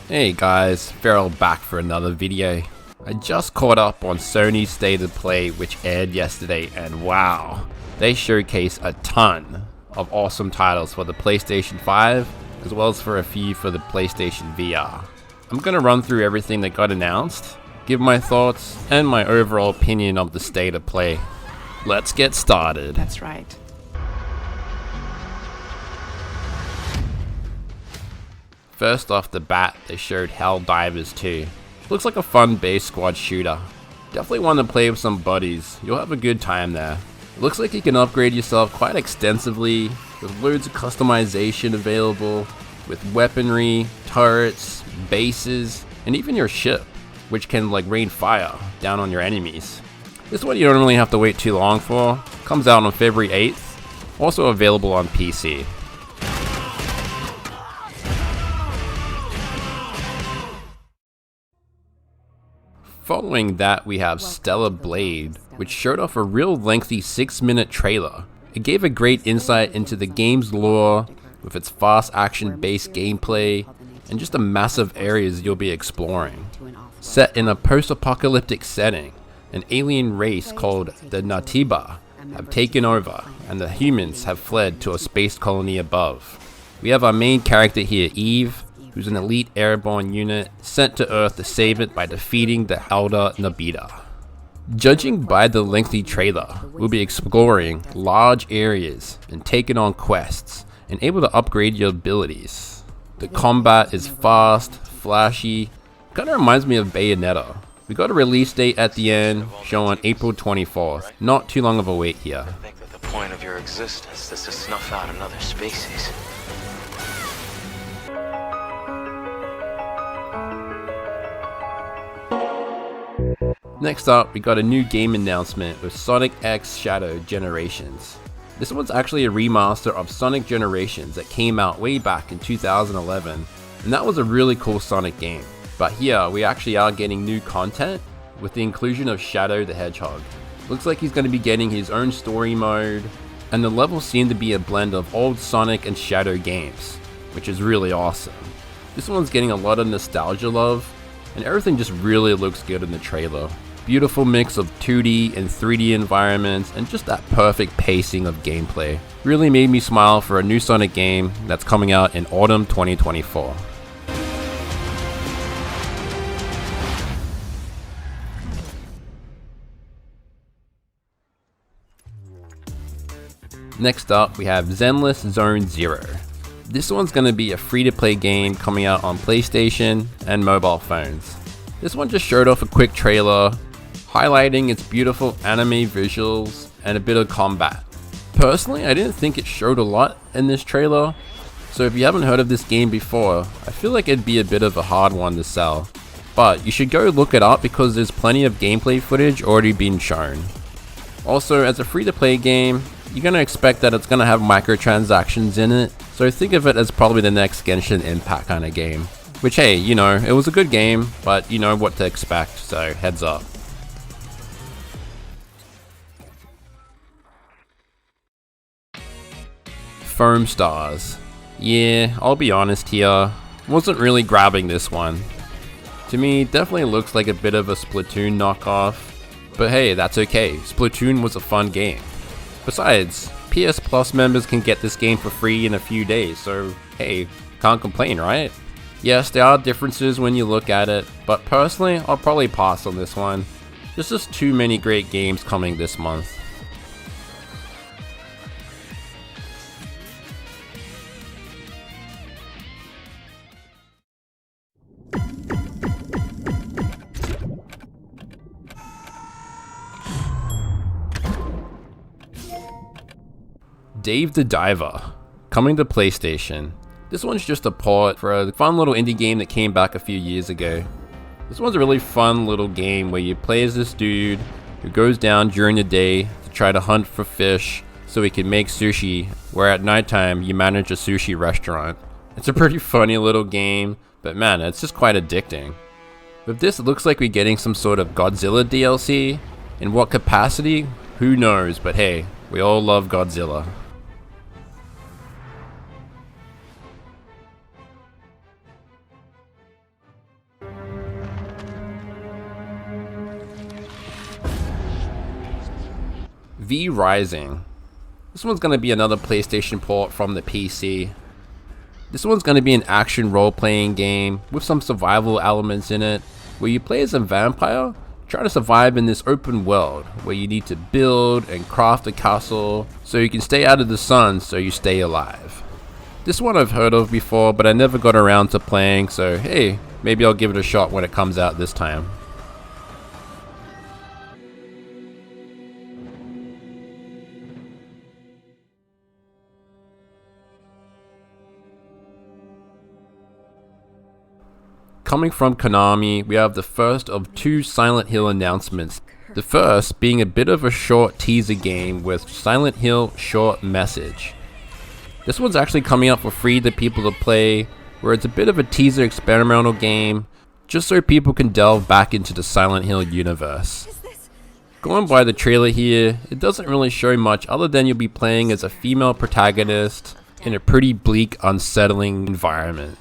Hey guys, Feral back for another video. I just caught up on Sony State of Play, which aired yesterday, and wow, they showcase a ton of awesome titles for the PlayStation 5 as well as for a few for the PlayStation VR. I'm gonna run through everything that got announced, give my thoughts and my overall opinion of the State of Play. Let's get started. That's right. First off the bat, they showed HellDivers 2. Looks like a fun base squad shooter. Definitely one to play with some buddies, you'll have a good time there. It looks like you can upgrade yourself quite extensively, with loads of customization available, with weaponry, turrets, bases, and even your ship, which can rain fire down on your enemies. This one you don't really have to wait too long for, comes out on February 8th, also available on PC. Following that, we have Steller Blade, which showed off a real lengthy 6-minute trailer. It gave a great insight into the game's lore, with its fast action-based gameplay, and just the massive areas you'll be exploring. Set in a post-apocalyptic setting, an alien race called the Natiba have taken over, and the humans have fled to a space colony above. We have our main character here, Eve, who's an elite airborne unit sent to Earth to save it by defeating the Elder Nabita. Judging by the lengthy trailer, we'll be exploring large areas and taking on quests and able to upgrade your abilities. The combat is fast, flashy, kinda reminds me of Bayonetta. We got a release date at the end, showing April 24th, not too long of a wait here. I think that the point of your existence is to snuff out another species. Next up, we got a new game announcement with Sonic X Shadow Generations. This one's actually a remaster of Sonic Generations that came out way back in 2011, and that was a really cool Sonic game. But here, we actually are getting new content with the inclusion of Shadow the Hedgehog. Looks like he's going to be getting his own story mode, and the levels seem to be a blend of old Sonic and Shadow games, which is really awesome. This one's getting a lot of nostalgia love, and everything just really looks good in the trailer. Beautiful mix of 2D and 3D environments, and just that perfect pacing of gameplay. Really made me smile for a new Sonic game that's coming out in autumn 2024. Next up, we have Zenless Zone Zero. This one's going to be a free-to-play game coming out on PlayStation and mobile phones. This one just showed off a quick trailer, highlighting its beautiful anime visuals and a bit of combat. Personally, I didn't think it showed a lot in this trailer, so if you haven't heard of this game before, I feel like it'd be a bit of a hard one to sell. But you should go look it up because there's plenty of gameplay footage already been shown. Also, as a free-to-play game, you're going to expect that it's going to have microtransactions in it, so think of it as probably the next Genshin Impact kind of game. Which, hey, you know, it was a good game, but you know what to expect, so heads up. Foamstars. Yeah, I'll be honest here, wasn't really grabbing this one. To me, it definitely looks like a bit of a Splatoon knockoff, but hey, that's okay, Splatoon was a fun game. Besides, PS Plus members can get this game for free in a few days, so hey, can't complain, right? Yes, there are differences when you look at it, but personally, I'll probably pass on this one. There's just too many great games coming this month. Dave the Diver, coming to PlayStation. This one's just a port for a fun little indie game that came back a few years ago. This one's a really fun little game where you play as this dude who goes down during the day to try to hunt for fish so he can make sushi, where at nighttime you manage a sushi restaurant. It's a pretty funny little game, but man, it's just quite addicting. With this, it looks like we're getting some sort of Godzilla DLC. In what capacity? Who knows, but hey, we all love Godzilla. V Rising. This one's going to be another PlayStation port from the PC. This one's going to be an action role-playing game with some survival elements in it, where you play as a vampire, try to survive in this open world, where you need to build and craft a castle so you can stay out of the sun so you stay alive. This one I've heard of before, but I never got around to playing, so hey, maybe I'll give it a shot when it comes out this time. Coming from Konami, we have the first of 2 Silent Hill announcements. The first being a bit of a short teaser game with Silent Hill Short Message. This one's actually coming out for free to people to play, where it's a bit of a teaser experimental game, just so people can delve back into the Silent Hill universe. Going by the trailer here, it doesn't really show much other than you'll be playing as a female protagonist in a pretty bleak, unsettling environment.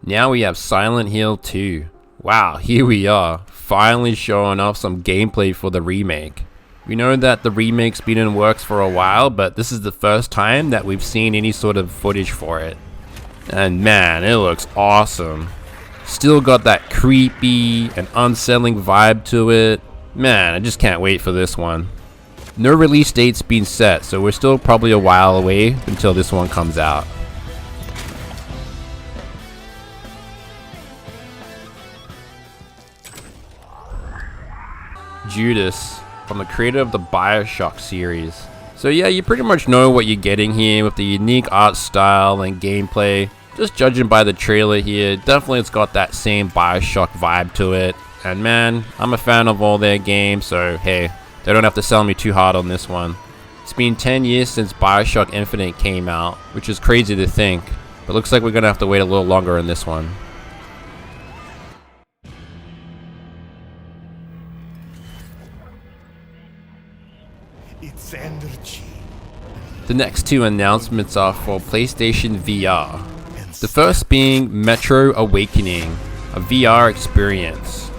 Now we have Silent Hill 2. Wow, here we are, finally showing off some gameplay for the remake. We know that the remake's been in works for a while, but this is the first time that we've seen any sort of footage for it. And man, it looks awesome. Still got that creepy and unsettling vibe to it. Man, I just can't wait for this one. No release date's been set, so we're still probably a while away until this one comes out. Judas, from the creator of the BioShock series. So yeah, you pretty much know what you're getting here with the unique art style and gameplay. Just judging by the trailer here, definitely it's got that same BioShock vibe to it. And man, I'm a fan of all their games, so hey, they don't have to sell me too hard on this one. It's been 10 years since BioShock Infinite came out, which is crazy to think, but looks like we're gonna have to wait a little longer on this one. It's energy. The next 2 announcements are for PlayStation VR. The first being Metro Awakening, a VR experience.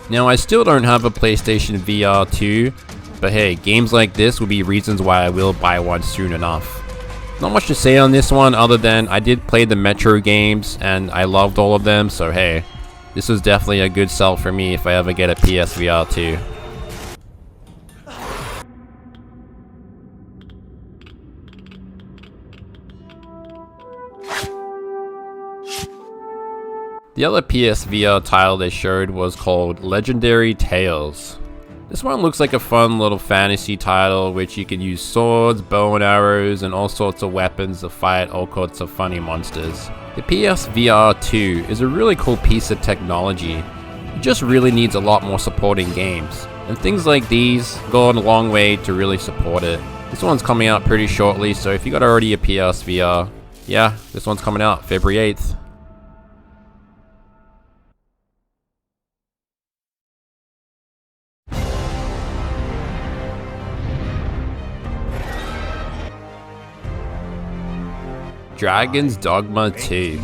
Now I still don't have a PlayStation VR 2, but hey, games like this will be reasons why I will buy one soon enough. Not much to say on this one other than I did play the Metro games and I loved all of them, so hey, this was definitely a good sell for me if I ever get a PSVR 2. The other PSVR title they showed was called Legendary Tales. This one looks like a fun little fantasy title which you can use swords, bow and arrows, and all sorts of weapons to fight all sorts of funny monsters. The PSVR 2 is a really cool piece of technology. It just really needs a lot more support in games, and things like these go a long way to really support it. This one's coming out pretty shortly, so if you got already a PSVR, yeah, this one's coming out February 8th. Dragon's Dogma 2.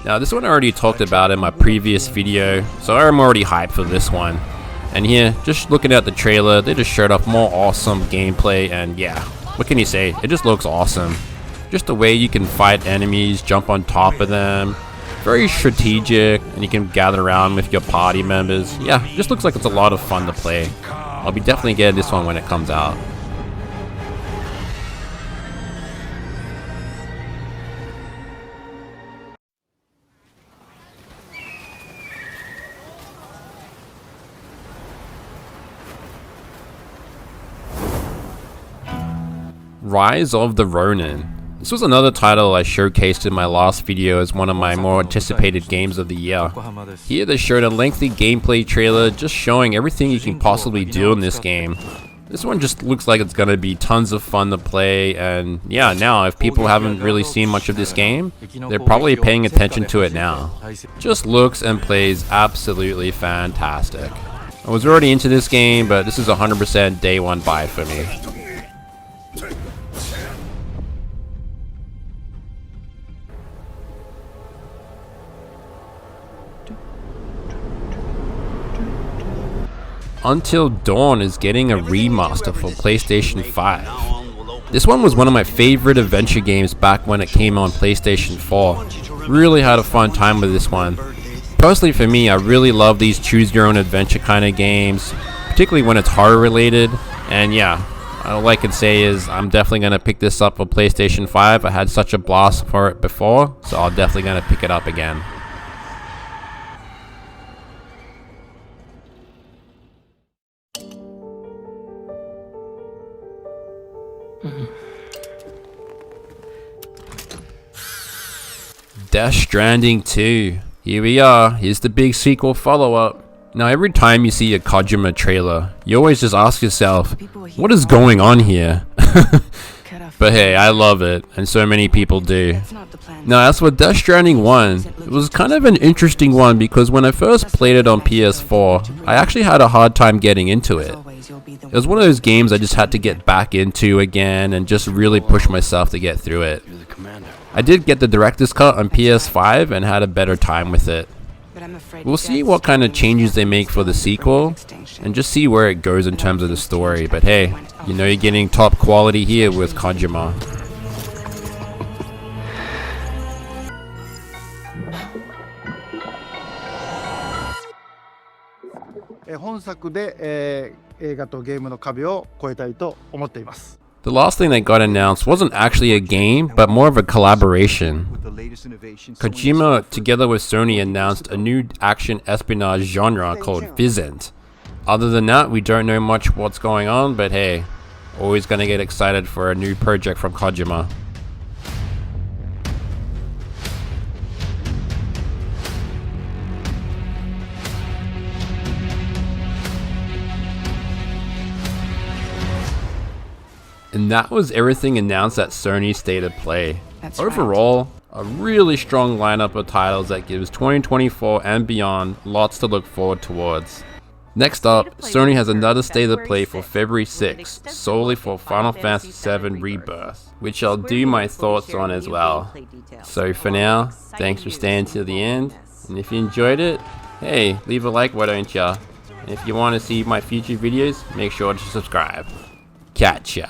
Now this one I already talked about in my previous video, so I'm already hyped for this one. And here, just looking at the trailer, they just showed off more awesome gameplay, and yeah, what can you say, it just looks awesome. Just the way you can fight enemies, jump on top of them, very strategic, and you can gather around with your party members. Yeah, just looks like it's a lot of fun to play. I'll be definitely getting this one when it comes out. Rise of the Ronin. This was another title I showcased in my last video as one of my more anticipated games of the year. Here they showed a lengthy gameplay trailer just showing everything you can possibly do in this game. This one just looks like it's gonna be tons of fun to play, and yeah, now if people haven't really seen much of this game, they're probably paying attention to it now. Just looks and plays absolutely fantastic. I was already into this game, but this is 100% day one buy for me. Until Dawn is getting a remaster for PlayStation 5. This one was one of my favorite adventure games back when it came on PlayStation 4. Really had a fun time with this one. Personally for me, I really love these choose your own adventure kind of games, particularly when it's horror related. And yeah, all I can say is I'm definitely going to pick this up for PlayStation 5. I had such a blast for it before, so I'm definitely going to pick it up again. Death Stranding 2. Here we are. Here's the big sequel follow-up. Now every time you see a Kojima trailer, you always just ask yourself, what is going on here? But hey, I love it, and so many people do. Now as for Death Stranding 1, it was kind of an interesting one because when I first played it on PS4, I actually had a hard time getting into it. It was one of those games I just had to get back into again and just really push myself to get through it. I did get the director's cut on PS5 and had a better time with it. We'll see what kind of changes they make for the sequel and just see where it goes in terms of the story, but hey, you know you're getting top quality here with Kojima. 本作で、映画とゲームの壁を越えたいと思っています。 The last thing that got announced wasn't actually a game, but more of a collaboration. Kojima, together with Sony, announced a new action espionage genre called Physant. Other than that, we don't know much what's going on, but hey, always gonna get excited for a new project from Kojima. And that was everything announced at Sony State of Play. Overall, a really strong lineup of titles that gives 2024 and beyond lots to look forward towards. Next up, Sony has another State of Play for February 6th, solely for Final Fantasy VII Rebirth, which I'll do my thoughts on as well. So for now, thanks for staying till the end, and if you enjoyed it, hey, leave a like, why don't ya? And if you want to see my future videos, make sure to subscribe. Catch ya.